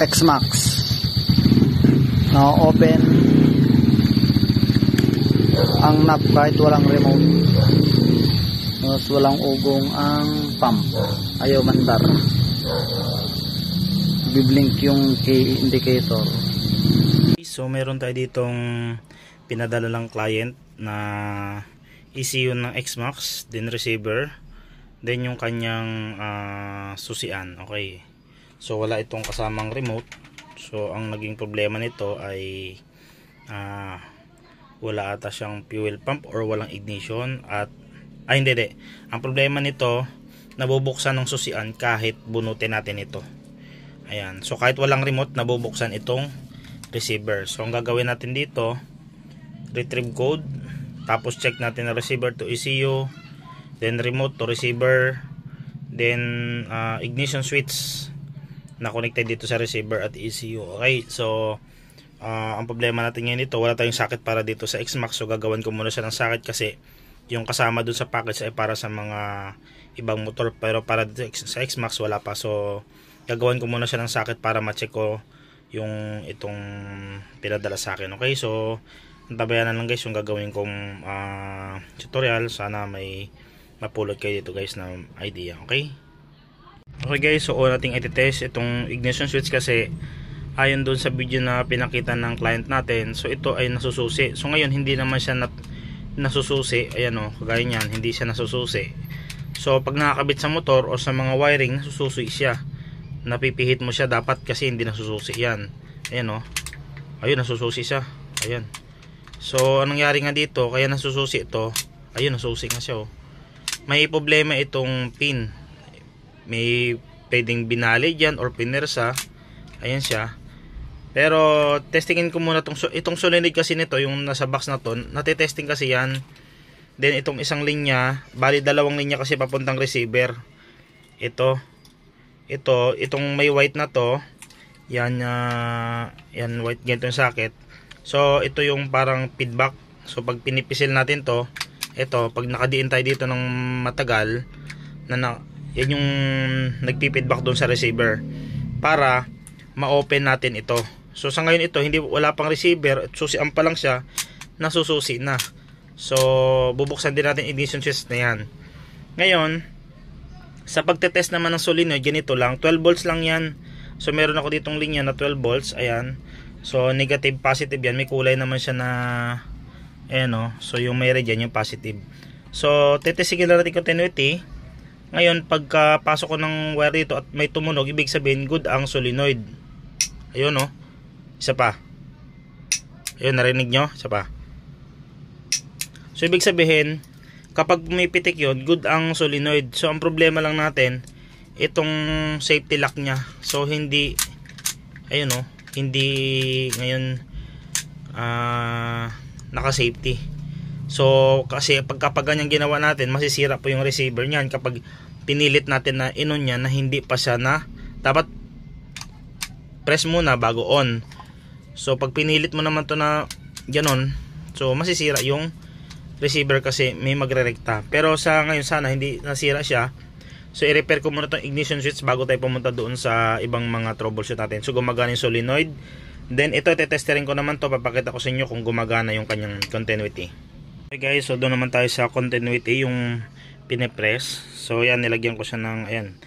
X-Max. Now open ang knob kahit walang remote. Tapos walang ugong ang pump. Ayaw mandar. Biblink yung key indicator. So meron tayo ditong pinadala lang client na ECU ng X-Max, then receiver, then yung kanyang susian. Okay. So wala itong kasamang remote. So ang naging problema nito ay wala ata siyang fuel pump or walang ignition at hindi. Ang problema nito, nabubuksan ng susian kahit bunutin natin ito. Ayan. So kahit walang remote, nabubuksan itong receiver. So ang gagawin natin dito, retrieve code, tapos check natin ang receiver to ECU, then remote to receiver, then ignition switch na connected dito sa receiver at ECU. Okay, so ang problema natin ngayon dito, wala tayong socket para dito sa X-Max. So gagawin ko muna siya ng socket kasi yung kasama dun sa package ay para sa mga ibang motor, pero para dito sa X-Max wala pa. So gagawin ko muna siya ng socket para ma-check ko yung itong pinadala sa akin. Okay, so tabayan na lang guys yung gagawin kong tutorial. Sana may mapulot kayo dito guys na idea. Okay guys, so nating i-test itong ignition switch kasi ayon doon sa video na pinakita ng client natin, so ito ay nasususi. So ngayon hindi naman siya nasususi. Ayan o, kagaya nyan, hindi siya nasususi. So pag nakakabit sa motor o sa mga wiring, nasususi siya. Napipihit mo siya dapat kasi hindi nasususi yan. Ayan o, ayun, nasususi siya. Ayan. So anong nangyari nga dito, kaya nasususi ito, ayun, nasususi nga siya o. May problema itong pin, may pwedeng binali dyan or pinersa. Ayan siya. Pero testingin ko muna itong solenoid kasi nito, yung nasa box na to, natitesting kasi yan. Then itong isang linya, bali dalawang linya kasi papuntang receiver. Itong may white na to, yan white, ganito yung socket. So ito yung parang feedback. So pag pinipisil natin to, ito pag nakadiin tayo dito ng matagal yan yung nagpi-feedback doon sa receiver para ma-open natin ito. So sa ngayon ito wala pang receiver, susian pa lang siya, nasususi na. So bubuksan din natin ignition switch na yan. Ngayon sa pagtetest naman ng solenoid, ganito lang, 12 volts lang yan. So meron ako ditong linya na 12 volts. Ayan. So negative, positive yan. May kulay naman siya na ayan o. So yung may red yan, yung positive. So tetestigin na natin continuity. Ngayon pagkapasok ko ng wire dito at may tumunog, ibig sabihin good ang solenoid. Ayun o. Isa pa. Ayun, narinig nyo? Isa pa. So ibig sabihin, kapag pumipitik yun, good ang solenoid. So ang problema lang natin, itong safety lock nya. So hindi, ayun o, hindi ngayon naka safety. So kasi kapag ganyan ginawa natin, masisira po yung receiver niyan kapag pinilit natin na inon niya na hindi pa siya na, dapat press muna bago on. So pag pinilit mo naman to na ganon, so masisira yung receiver kasi may magrerekta. Pero sa ngayon sana hindi nasira siya. So i-repair ko muna itong ignition switch bago tayo pumunta doon sa ibang mga troubleshoot natin. So gumagana yung solenoid. Then ito tetesterin ko naman to, papakita ko sa inyo kung gumagana yung kanyang continuity. Okay guys, so doon naman tayo sa continuity, yung pinipress. So yan, nilagyan ko siya ng ayan,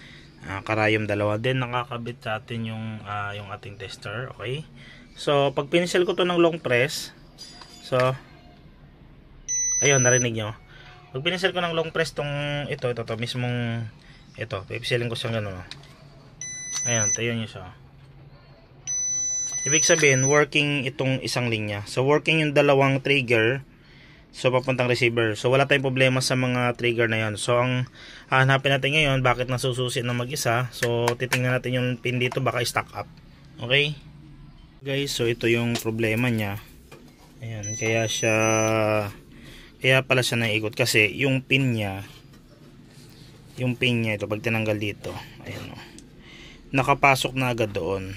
karayom dalawa. Then nakakabit sa atin yung ating tester. Okay. So pag pinisel ko to ng long press, so ayun, narinig nyo. Pag pinisel ko ng long press tong ito mismong ito, pipisilin ko siyang gano'n. Ayan, tayo nyo siya. Ibig sabihin, working itong isang linya. So working yung dalawang trigger, so papuntang receiver. So wala tayong problema sa mga trigger na yan. So ang hahanapin natin ngayon, bakit nasususi na mag-isa. So titingnan natin yung pin dito, baka stack up. Okay guys, so ito yung problema nya. Ayan, kaya pala siya naiikot kasi yung pin nya ito, pag tinanggal dito, ayan o, nakapasok na agad doon.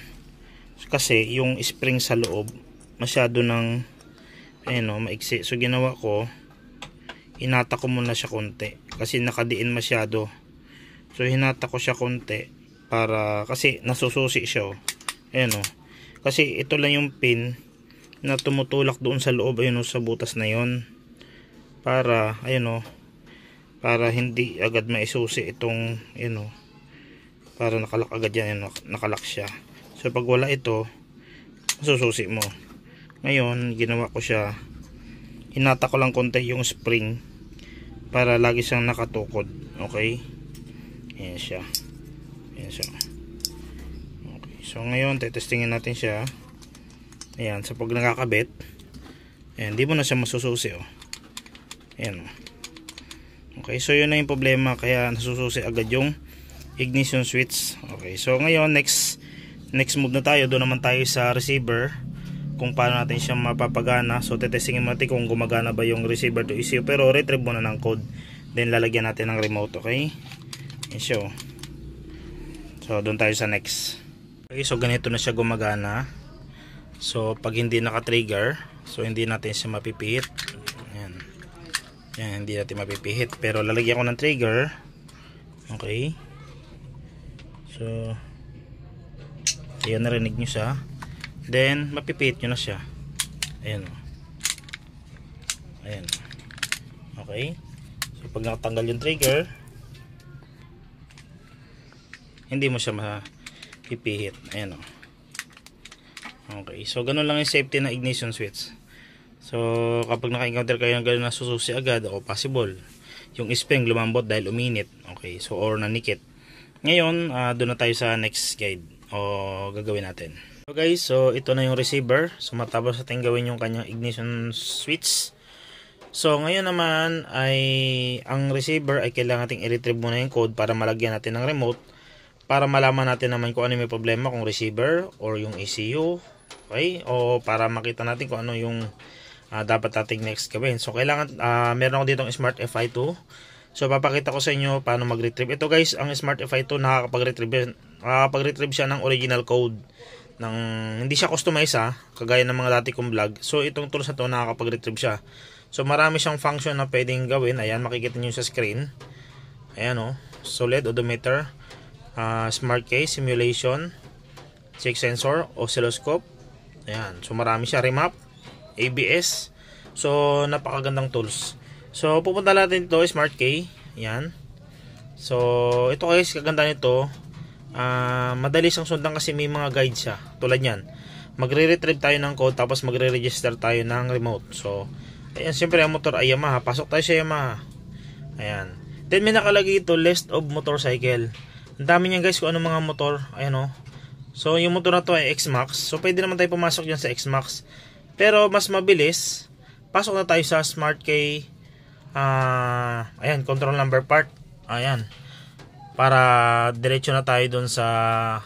Kasi yung spring sa loob masyado ng ayan o, maiksi. So ginawa ko, hinata ko muna siya konti kasi nakadiin masyado. So hinata ko siya konti para, kasi nasususi siya o. Ayan o. Kasi ito lang yung pin na tumutulak doon sa loob, ayun o, sa butas na yon. Para, ayun o, para hindi agad maisusi itong, ayun o, para nakalak agad yan, ayun o, nakalak siya. So pag wala ito, masususi mo. Ngayon, ginawa ko siya, hinata ko lang konti yung spring para lagi siyang nakatukod. Okay? Ayan siya. Ayan siya. Okay. So ngayon, tetestingin natin siya. Ayan, so pag nakakabit, ayan, di mo na siya masususi, oh. Ayan, oh. Okay, so yun na yung problema, kaya nasususi agad yung ignition switch. Okay, so ngayon, next move na tayo. Doon naman tayo sa receiver, kung paano natin siya mapapagana. So tetestingin natin kung gumagana ba yung receiver to ECU, pero retrieve muna ng code, then lalagyan natin ng remote. Okay, ayan siya, oh. So doon tayo sa next. Okay, so ganito na siya gumagana. So pag hindi naka-trigger, so hindi natin siya mapipihit. Ayan. Ayan, hindi natin mapipihit, pero lalagyan ko ng trigger. Okay, so ayan, narinig nyo siya, then mapipihit nyo na siya. Ayan, ayan. Okay, so pag nakatanggal yung trigger, hindi mo siya mapipihit. Ayan, o. Okay, so ganun lang yung safety na ignition switch. So kapag naka-encounter kayo ng ganun na sususi agad, o possible yung spring lumambot dahil uminit. Okay, so or nanikit. Ngayon, doon na tayo sa next guide o gagawin natin. So guys, so ito na yung receiver. So matapos natin gawin yung kanyang ignition switch. So ngayon naman ay ang receiver ay kailangan nating i-retrieve muna yung code para malagyan natin ng remote, para malaman natin naman kung ano may problema, kung receiver or yung ECU. Okay, o para makita natin kung ano yung dapat nating next gawin. So kailangan, meron ako ditong Smart FI2. So papakita ko sa inyo paano mag-retrieve. Ito guys, ang Smart FI2 nakakapag-retrieve siya ng original code. Hindi siya customize, kagaya ng mga dati kong vlog. So itong tools na to nakakapag-retrieve siya. So marami siyang function na pwedeng gawin. Ayan, makikita niyo sa screen. Ayan, o, solid odometer, smart case, simulation, check sensor, oscilloscope. Ayan, so marami siya, remap, ABS. So napakagandang tools. So pupunta natin ito, smart key. Ayan. So ito guys, kaganda nito, madali siyang sundan kasi may mga guide siya. Tulad yan, magre-retrieve tayo ng code, tapos magre-register tayo ng remote. So ayan, siyempre ang motor ay Yamaha. Pasok tayo sa Yamaha. Ayan. Then may nakalagay ito, list of motorcycle. Ang dami niyan guys kung ano mga motor. Ayan, o. So yung motor na to ay X-Max. So pwede naman tayo pumasok dyan sa X-Max. Pero mas mabilis, pasok na tayo sa Smart Key. Ayan, control number part. Ayan. Para diretso na tayo dun sa...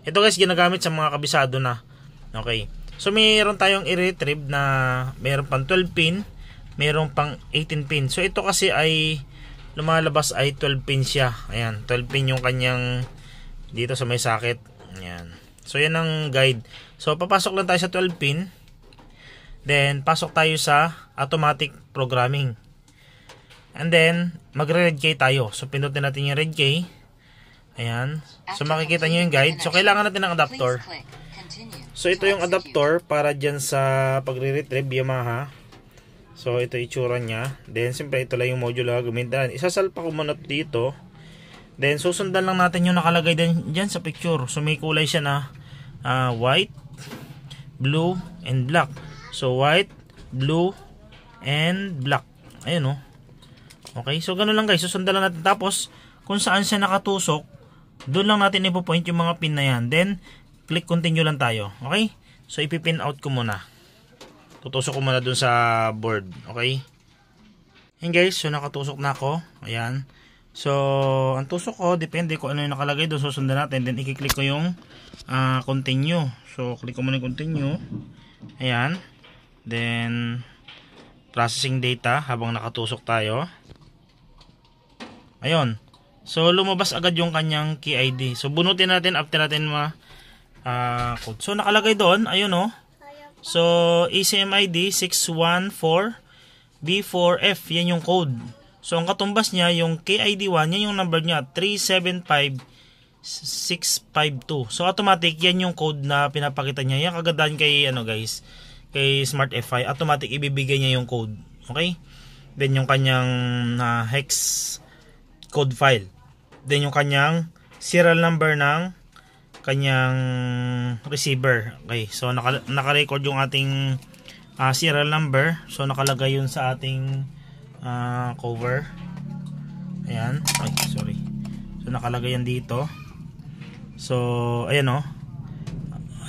Ito guys, ginagamit sa mga kabisado na. Okay. So mayroon tayong i-retrieve na mayroon pang 12 pin, mayroon pang 18 pin. So ito kasi ay lumalabas ay 12 pin siya. Ayan, 12 pin yung kanyang dito sa may socket. Ayan. So yan ang guide. So papasok lang tayo sa 12 pin. Then pasok tayo sa automatic programming. And then magre-red key tayo. So pindutin natin yung red key. Ayan. So makikita nyo yung guide. So kailangan natin ng adapter. So ito yung adapter para dyan sa pagre-retrieve Yamaha. So ito itsura nya. Then siyempre ito lang yung module na gamitin. Isasalpa ko muna dito. Then susundan lang natin yung nakalagay din dyan sa picture. So may kulay siya na white, blue, and black. So white, blue, and black. Ayan, o. Okay, so ganun lang guys. Susundan lang natin. Tapos kung saan siya nakatusok, doon lang natin ipo-point yung mga pin na yan. Then click continue lang tayo. Okay, so ipipin out ko muna. Tutusok ko muna dun sa board. Okay, and guys, so nakatusok na ako. Ayan. So, ang tusok ko, depende kung ano yung nakalagay doon, susundan natin. Then, i-click ko yung continue. So, click ko muna yung continue. Ayan. Then, processing data habang nakatusok tayo. Ayun. So, lumabas agad yung kanyang key ID. So, bunutin natin after natin code. So, nakalagay doon. Ayun, o. So, ECMID 614B4F. Yan yung code. So, ang katumbas niya, yung KID1, yan yung number niya, 375 652. So automatic yan yung code na pinapakita niya. Yan kagandahan kay guys, kay Smart FI, automatic ibibigay niya yung code. Okay? Then yung kanyang hex code file. Then yung kanyang serial number ng kanyang receiver. Okay, so naka-record yung ating serial number. So nakalagay yun sa ating cover. Ayan. Ay, sorry. So nakalagay yan dito. So ayan o.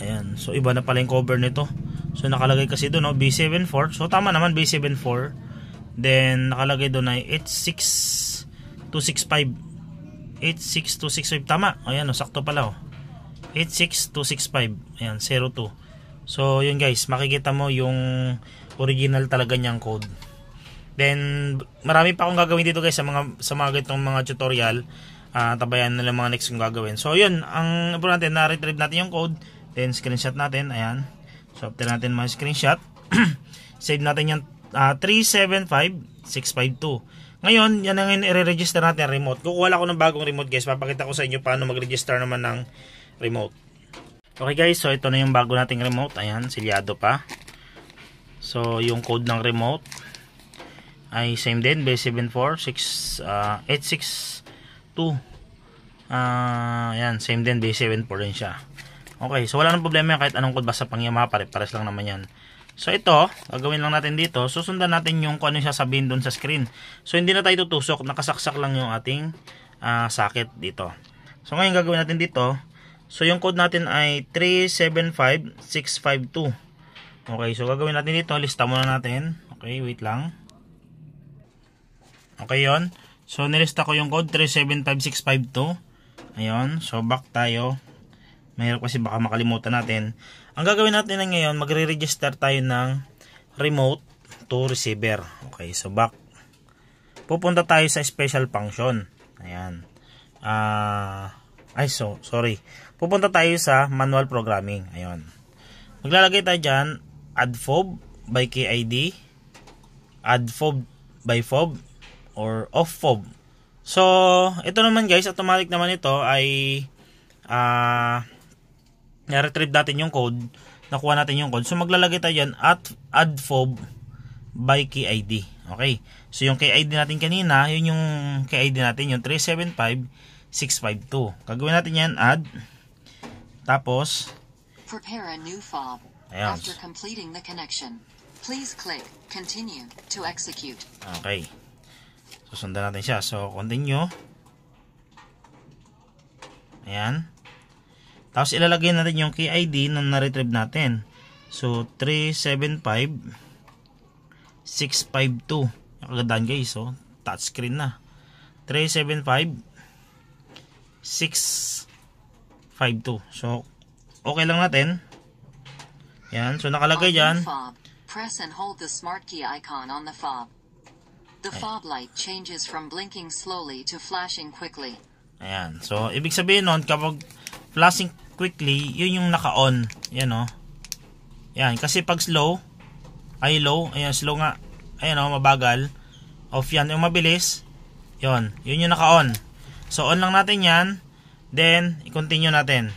Ayan. So iba na pala yung cover nito. So nakalagay kasi doon B74. So tama naman B74. Then nakalagay doon ay 86265. 86265 tama. Ayan sakto pala 86265. Ayan 02. So yun guys, makikita mo yung original talaga niyang code. Then marami pa akong gagawin dito guys sa mga ganitong mga tutorial. Tabayan na lang mga next kong gagawin. So yun, ang importante na-retrieve natin yung code. Then screenshot natin. Ayan. So after natin ma-screenshot, save natin yung 375652. Ngayon, yan ang i-register natin remote. Kukuha ako ng bagong remote guys. Papakita ko sa inyo paano mag-register naman ng remote. Okay guys, so ito na yung bago nating remote. Ayan, silyado pa. So yung code ng remote ay same din, B746862. Ayan, same din, B74 din siya. Okay, so wala nang problema yan kahit anong code, basta pangyama, pare-pares lang naman yan. So ito, gagawin lang natin dito, susundan natin yung kung ano yung sasabihin doon sa screen. So hindi na tayo tutusok, nakasaksak lang yung ating socket dito. So ngayon gagawin natin dito, so yung code natin ay 375652. Okay, so gagawin natin dito, lista muna natin. Okay, wait lang. Okay yon. So nilista ko yung code 375652. Ayun, so back tayo. Mahirap kasi baka makalimutan natin. Ang gagawin natin na ngayon, magre-register tayo ng remote to receiver. Okay, so back. Pupunta tayo sa special function. Ayan. Sorry. Pupunta tayo sa manual programming. Ayun. Maglalagay tayo dyan, add fob by KID, add fob by fob, or off fob. So, ito naman guys, automatic naman ito ay na-retrieve natin yung code, nakuha natin yung code. So, maglalagay tayo dyan at add fob by KID. Okay. So, yung KID natin kanina, yun yung KID natin, yung 375652. Gagawin natin yan, add. Tapos, prepare a new fob. Ayan. After completing the connection, please click continue to execute. Okay. Susundan natin siya. So, continue. Ayan. Tapos, ilalagay natin yung KID na na-retrieve natin. So, 375652. Nakagandaan guys. So, touchscreen na. 375652. So, okay lang natin. Ayan. So, nakalagay dyan. Press and hold the smart key icon on the fob. The fob light changes from blinking slowly to flashing quickly. Ayan. So, ibig sabihin nun, kapag flashing quickly, yun yung naka-on. Ayan o. Ayan. Kasi pag slow, ay low. Ayan, slow nga. Ayan o, mabagal. Off yan. Yung mabilis, yun. Yun yung naka-on. So, on lang natin yan. Then, i-continue natin.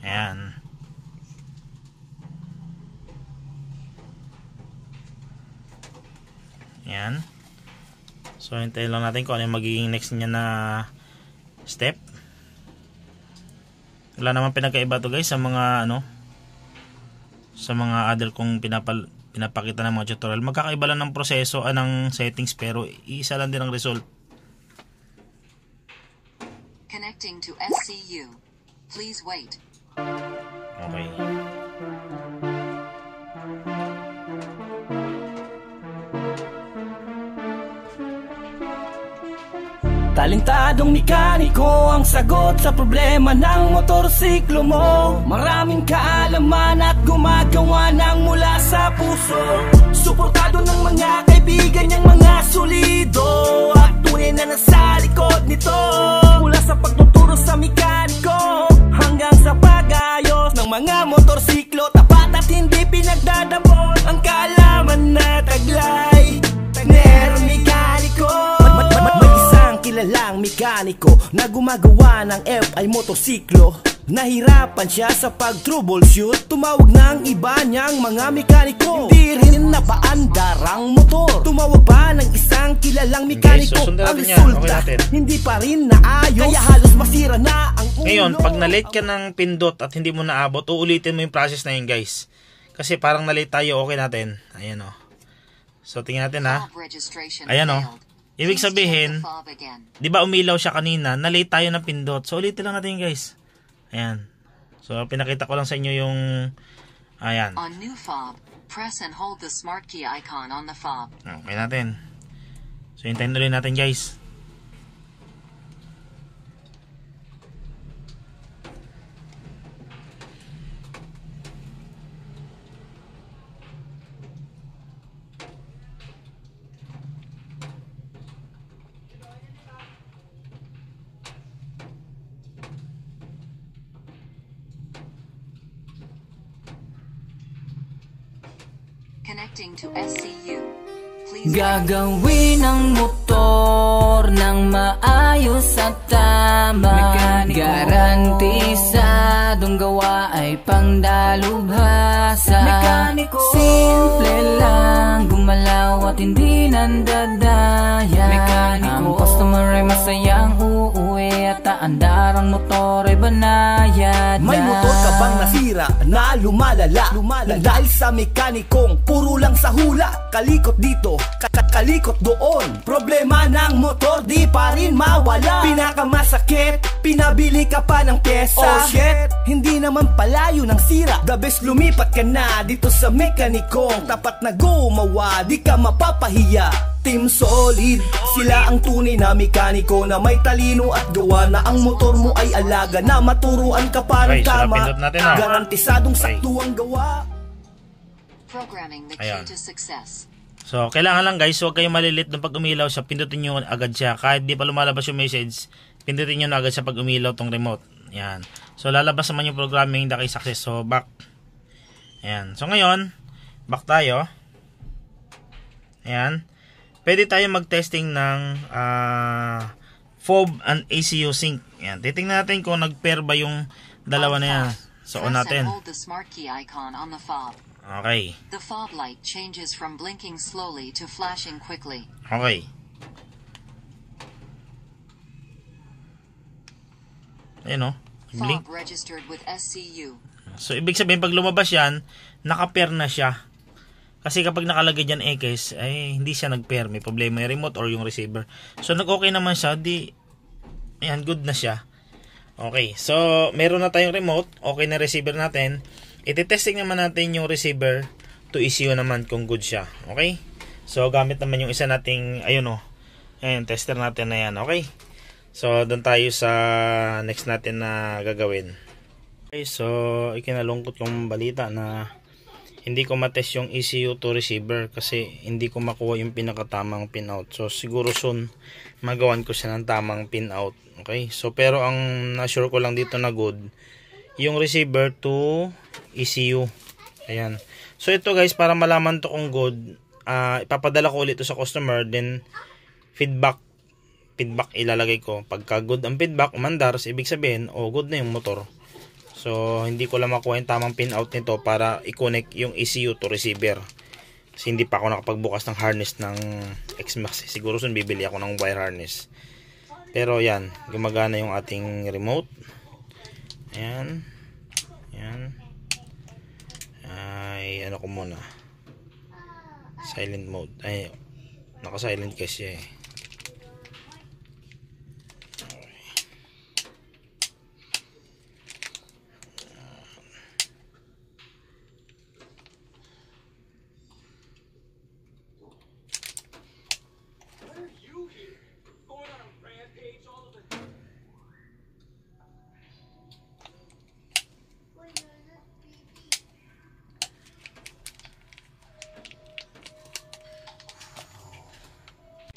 Ayan. Ayan. So, hintayin lang natin kung ano yung magiging next niya na step. Wala naman pinagkaiba to guys sa mga sa mga other kong pinapakita ng mga tutorial. Magkakaiba lang ng proseso, ng settings, pero isa lang din ang result. Connecting to SCU. Please wait. Okay. Talentadong mekaniko ang sagot sa problema ng motorsiklo mo. Maraming kaalaman at gumagawa ng mula sa puso. Suportado ng mga kaibigan niyang mga solido at tunay na nasa likod nito. Mula sa pagtuturo sa mekaniko hanggang sa pag-ayos ng mga motorsiklo, tapat at hindi pinagdadamot ang kaalaman na taglay. Nero Mekaniko. kilalang mekaniko na gumagawa ng FI motorsiklo. Nahirapan siya sa pag-troubleshoot, tumawag ng iba niyang mga mekaniko. Hindi rin napaandar ang motor, tumawag pa ng isang kilalang mekaniko. Okay, so ang natin resulta, okay hindi pa rin naayos, kaya halos masira na ang ulo. Ngayon, pag na-late ka ng pindot at hindi mo naabot, uulitin mo yung process na yun, guys. Kasi parang na-late tayo, okay natin. Ayan o. So, tingnan natin ha. Ayan o. Ibig sabihin, di ba umilaw siya kanina, na-late tayo ng pindot. So, ulitin lang natin, guys. Ayan. So, pinakita ko lang sa inyo yung... Ayan. On new fob, press and hold the smart key icon on the fob. Okay natin. So, hintayin ulit natin, guys. Connecting to SCU. Please Gagawin ang motor ng maayos at tama. Garantisadong gawa ay pangdalubhasa. Simple lang gumalaw at hindi nandadaya. Ang customer ay masayang uuwi at aandar ang motor ay banayad. May motor ka bang nasira na lumalala? Dahil sa mekanikong puro lang sa hula. Kalikot dito, kalikot doon. Problema ng motor di pa rin mawala. Pinakamasakit, pinabili ka pa ng pyesa. Oh shit, hindi naman palayo ng sira. The best lumipat ka na dito sa mekanikong tapat na gumawa, di ka mapapahiya. Team Solid, sila ang tunay na mekaniko na may talino at gawa na ang motor mo ay alaga na maturuan ka parang Okay, tama. sarapindot natin, ha? Garantisadong Okay. sakto ang gawa. programming the key Ayan. to success. So, kailangan lang, guys, huwag kayong malilit nung pag umilaw siya, pindutin nyo agad siya. Kahit di pa lumalabas yung message, pindutin nyo na agad siya pag umilaw tong remote. Ayan. So, lalabas naman yung programming the key success. So, back. Ayan. So, ngayon, back tayo. Ayan. Pwede tayo mag-testing ng FOB and ECU sync. Ayan. Titingnan natin kung nag-pair ba yung dalawa na yan. So, on Press natin. and hold the smart key icon on the fob. Okay. The fob light changes from blinking slowly to flashing quickly. Okay. Ayan o. Blink. Fob registered with SCU. So, ibig sabihin, pag lumabas yan, naka-pair na siya. Kasi kapag nakalagay dyan X, ay hindi siya nag-pair. May problema yung remote or yung receiver. So, nag-okay naman siya. Di, ayan, good na siya. Okay. So, meron na tayong remote. Okay na receiver natin. Iti-testing naman natin yung receiver to ECU naman kung good siya. Okay? So, gamit naman yung isa nating, ayun o. Ayan, tester natin na yan. Okay? So, doon tayo sa next natin na gagawin. Okay, so, ikinalungkot kong balita na hindi ko matest yung ECU to receiver kasi hindi ko makuha yung pinakatamang pinout. So, siguro soon, magawan ko siya ng tamang pinout. Okay? So, pero ang na-sure ko lang dito na good, yung receiver to ECU. Ayan. So, ito guys, para malaman to kung good, ipapadala ko ulit to sa customer, then feedback ilalagay ko. Pagka good ang feedback, umandar, ibig sabihin, good na yung motor. So, hindi ko lang makuha yung tamang pinout nito para i-connect yung ECU to receiver. Kasi hindi pa ako nakapagbukas ng harness ng XMAX. Siguro soon bibili ako ng wire harness. Pero yan, gumagana yung ating remote. Ayan. Ayan. Ay, ano ko muna. Silent mode. Ay, naka-silent kasi eh.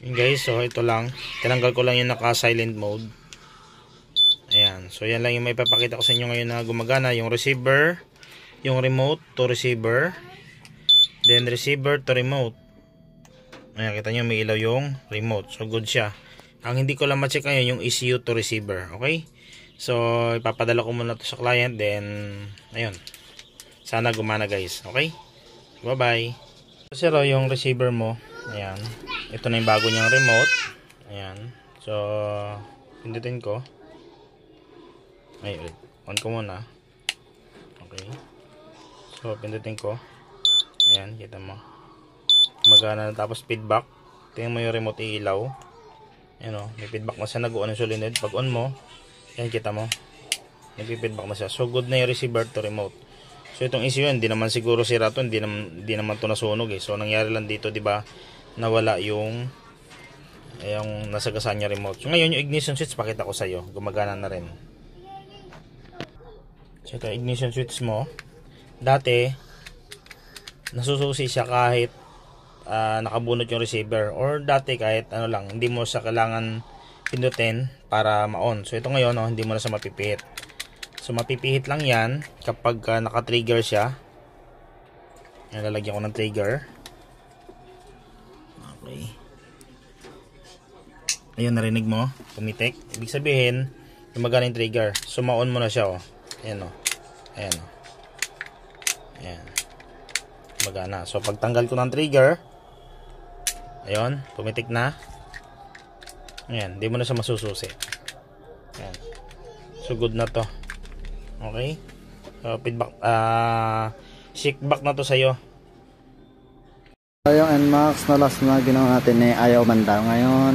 Yun guys, so ito lang. Tinanggal ko lang yung naka-silent mode. Ayan. So yan lang yung may papakita ko sa inyo ngayon na gumagana. Yung receiver, yung remote to receiver, then receiver to remote. Ayan, kita nyo may ilaw yung remote. So good siya. Ang hindi ko lang ma-check ngayon yung ECU to receiver. Okay? So, ipapadala ko muna to sa client. Then, ayun. Sana gumana guys. Okay? Bye-bye. So, zero yung receiver mo. Ayan. Ito na yung bago niyang remote. Ayan. So, pindutin ko. Ay, ulit. On ko muna. Okay. So, pindutin ko. Ayan, kita mo. Magana na, tapos feedback. Tingnan mo yung remote ilaw. Ayan o, may feedback na siya. Nag-on yung solenoid. Pag on mo, ayan, kita mo. Nag-feedback na siya. So, good na yung receiver to remote. So, itong issue yun, hindi naman siguro sira to. Hindi naman to nasunog eh. So, nangyari lang dito, di ba, nawala yung nasagasaan niya remote. So, ngayon, yung ignition switch, pakita ko sa'yo. Gumagana na rin. So, ito, ignition switch mo. Dati, nasususi siya kahit nakabunot yung receiver, or dati kahit ano lang, hindi mo siya kailangan pindutin para ma-on. So ito ngayon, hindi mo na siya mapipihit. So mapipihit lang yan kapag naka-trigger siya. Ayan, lalagyan ko ng trigger. Okay. Ayun, narinig mo, pumitik. Ibig sabihin, gumagana yung trigger. So ma-on mo na siya, oh. Ayan, oh. Ayan, oh. Ayan. Magana. So pagtanggal ko ng trigger, ayun, pumitik na. Ayan, di mo na siya masususi. Ayan. So good na to. Okay? So feedback, shake back na to sa'yo. Yung NMAX na last na ginawa natin ay ayaw mandar. Ngayon,